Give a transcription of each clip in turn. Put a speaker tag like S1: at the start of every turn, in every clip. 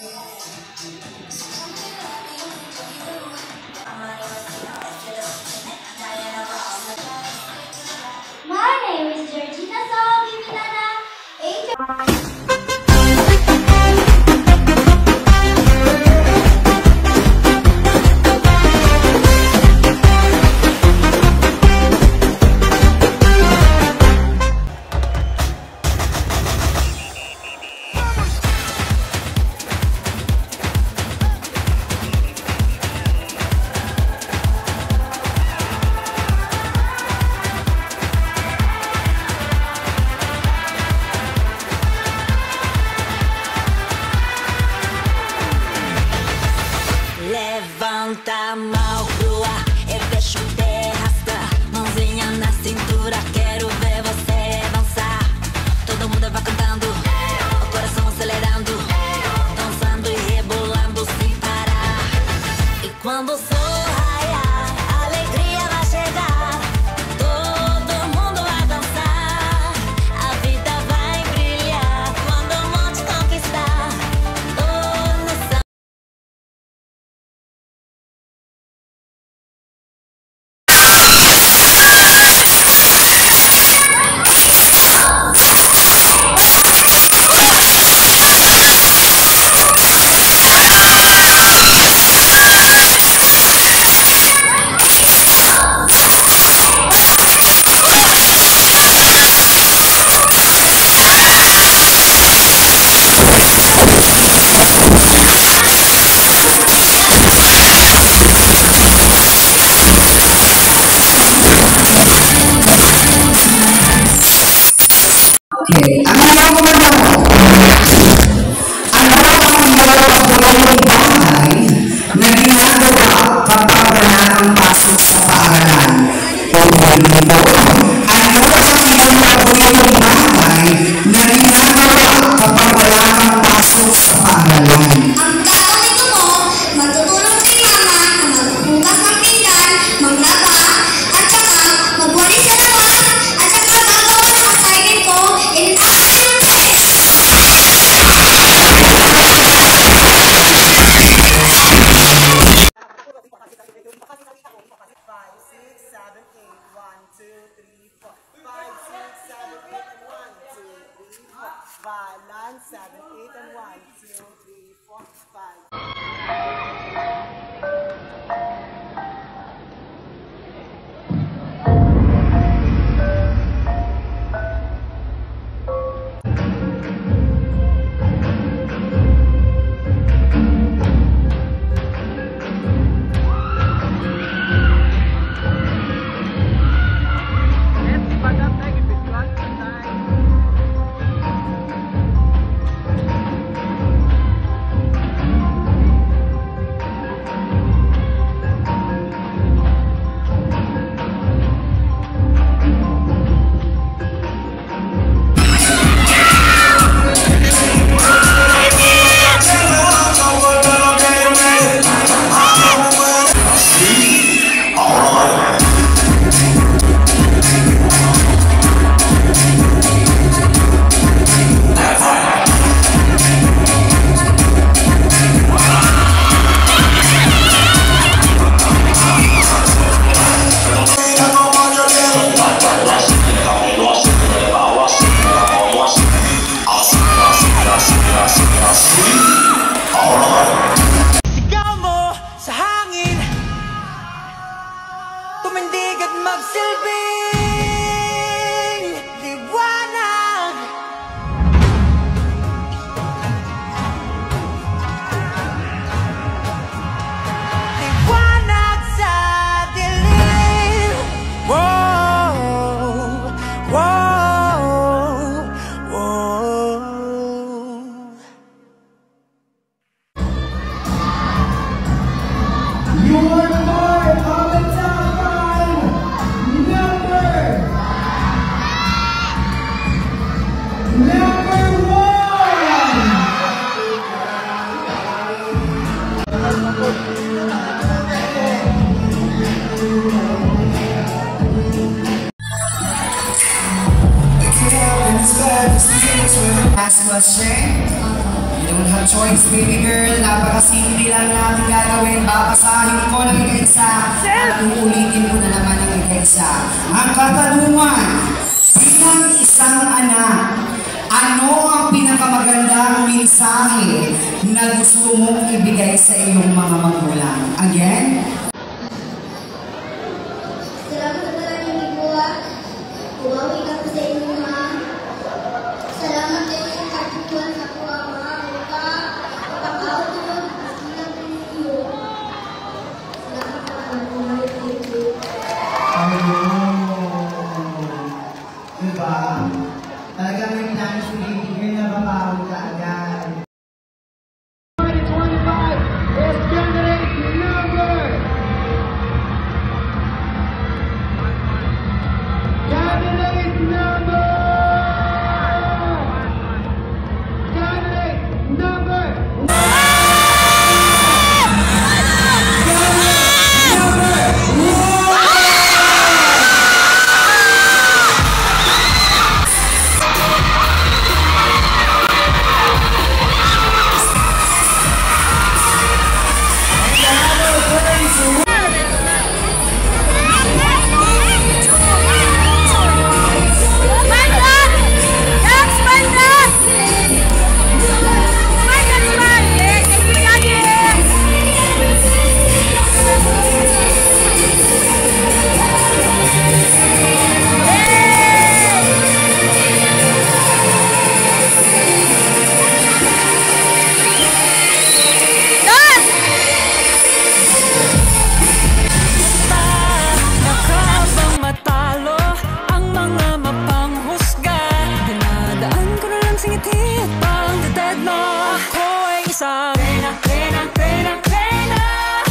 S1: My name is Georgina, so give me that age.
S2: Levanta a mão pro ar e deixa o pé arrastar. Mãozinha na cintura, quero ver você dançar. Todo mundo vai cantando, o coração acelerando, dançando e rebolando sem parar. E quando o sol raiar, a alegria vai chegar. Todo mundo vai dançar, a vida vai brilhar quando o monte conquistar. Oh, nessa
S3: Okay, ang mga komando mo, ang mga pagbubuhay bahay na ginagawa kapag wala kang pasok sa paaralan. Pagbubuhay nito, ang mga pagbubuhay bahay na ginagawa kapag wala kang pasok sa paaralan.
S1: Ang gagawin mo, matutulong kay mama na magbubukas ng pinggan, maglaba, at saka magwalis sa labas, at saka gagawa ng assignment ko in action days.
S4: 7, 8, and 1, 2, 3, 4,
S3: 'Last question. don't have choice, baby girl. Napakasimple lang natin gagawin. Babasahin ko ng ika-isa at uulitin ko na naman ng ika-isa. Ang katanungan, bilang isang anak, ano ang pinakamagandang mensahe na gusto mong ibigay sa iyong mga magulang? Again?
S1: Salamat sa maraming gagawa. Huwawi ka po sa inyong mga. Salamat din sa katutuan sa kuha mga kuka. Pagkakautulog at ilang piniliyo. Salamat sa mga piniliyo.
S3: Diba? Talagang may plano si baby girl na babawi ka agad.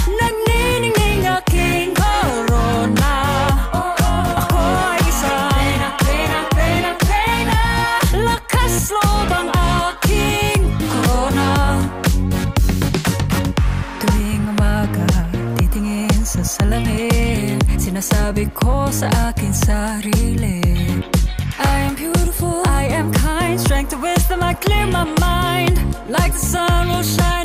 S2: Nagniningning aking corona. Ako ay isang pena. Lakas loob ang aking corona. Tuwing umaga, titingin sa salamin, sinasabi ko sa aking sarili, I am beautiful, I am kind, strength to wisdom, I clear my mind. Like the sun will shine